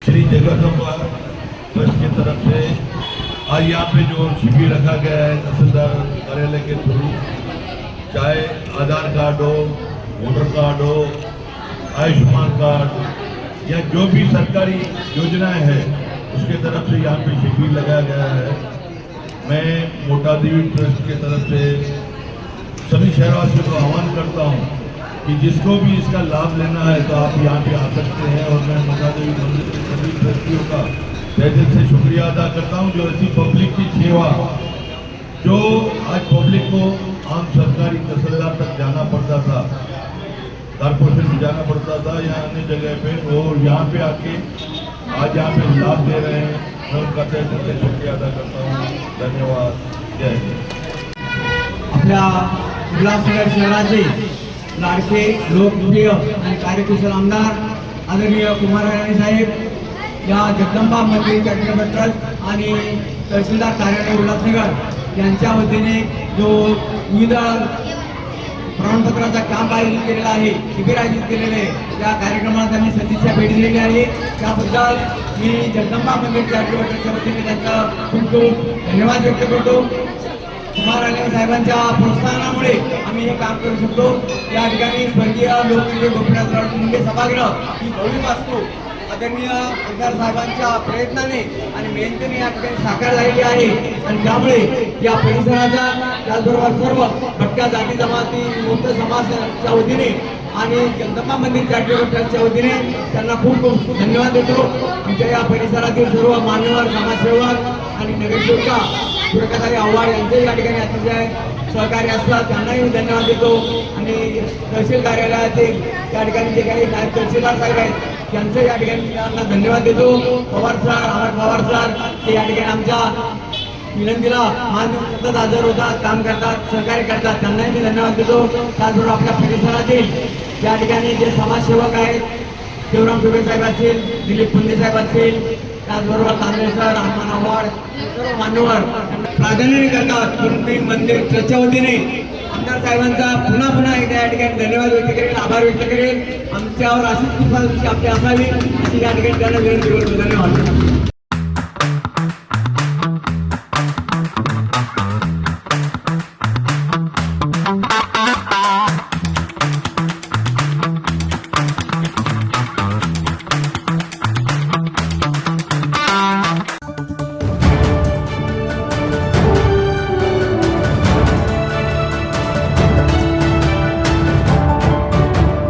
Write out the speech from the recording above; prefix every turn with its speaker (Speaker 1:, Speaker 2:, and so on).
Speaker 1: Shri Jagdamba trust की तरफ से आज यहाँ पे जो शिविर रखा गया है तहसीलदार कार्यालय के थ्रू, चाहे आधार कार्ड हो, वोटर कार्ड हो, आयुष्मान कार्ड या जो भी सरकारी योजनाएं हैं उसके तरफ से यहाँ पे शिविर लगाया गया है। मैं मोटा देवी ट्रस्ट के तरफ से सभी शहरवासियों को आह्वान करता हूँ कि जिसको भी इसका लाभ लेना है तो आप यहाँ पे आ सकते हैं। और मैं मोटा देवी मंदिर के सभी ट्रस्टियों का तहे दिल से शुक्रिया अदा करता हूँ जो ऐसी पब्लिक की सेवा, जो आज पब्लिक को आम सरकारी तहसीलदार तक जाना पड़ता था, कारपोरेशन में जाना पड़ता था या अन्य जगह पे, वो यहाँ पे आके आज यहाँ पे लाभ दे रहे हैं। मैं उनका तहे दिल से शुक्रिया अदा करता हूँ। धन्यवाद। जय हिंद।
Speaker 2: आपल्या उल्हासनगर शहराचे लाडके लोकप्रिय आणि कार्यकुशल आमदार आदरणीय कुमार राणे साहेब या जगदंबा मंदिर चॅरिटेबल ट्रस्ट आणि तहसीलदार कार्यालय उल्हासनगर यांच्या वतीने जो विविध प्रमाणपत्राचा काम आयोजित केलेला आहे, शिबिर आयोजित केलेले आहे, त्या कार्यक्रमाला त्यांनी सदिच्छा भेट दिलेली आहे। त्याबद्दल मी जगदंबा मंदिर चॅरिटेबल ट्रस्टच्या वतीने त्यांचा खूप खूप धन्यवाद व्यक्त करतो। कुमार राणे साहेबांच्या प्रोत्साहनामुळे आम्ही हे काम करू शकतो। या ठिकाणी स्वर्गीय लोकप्रिय गोपीनाथराव मुंडे सभागृह ही भव्य वास्तू आदरणीय आमदार साहेबांच्या प्रयत्नाने आणि मेहनतीने या ठिकाणी साकार झालेली आहे आणि त्यामुळे या परिसराच्या त्याचबरोबर सर्व भटक्या जाती जमाती मुक्त समाजाच्या वतीने आणि जगदंबा मंदिर चॅरिटेबल ट्रस्टच्या वतीने त्यांना खूप खूप धन्यवाद देतो। आमच्या या परिसरातील सर्व मान्यवर समाजसेवक आणि नगरसेवका सुरेखाताई आव्हाड यांचे या ठिकाणी अतिशय सहकार्य असतात, त्यांनाही मी धन्यवाद देतो। आणि तहसील कार्यालयातील या ठिकाणी जे काही नायब तहसीलदार साहेब आहेत त्यांचे या ठिकाणी त्यांना धन्यवाद देतो। पवार सर, अमर पवार सर ते या ठिकाणी आमच्या विनंतीला मान सतत हजर होतात, काम करतात, सहकार्य करतात, त्यांनाही मी धन्यवाद देतो। त्याचबरोबर आपल्या परिसरातील या ठिकाणी जे समाजसेवक आहेत, शिवराम सुबे साहेब असतील, दिलीप पुंदे साहेब असतील, त्याचबरोबर तांबे सर, हनुमान आव्हाड, सर्व मान्यवर प्राधान्याने करतात। कुंभी मंदिर ट्रस्टच्या वतीने आमदार साहेबांचा पुन्हा पुन्हा एकदा या ठिकाणी धन्यवाद व्यक्त करेल, आभार व्यक्त करेल। आमच्यावर अशीच कृपा आपली असावी अशी या ठिकाणी त्यांना विनंती करतो। धन्यवाद।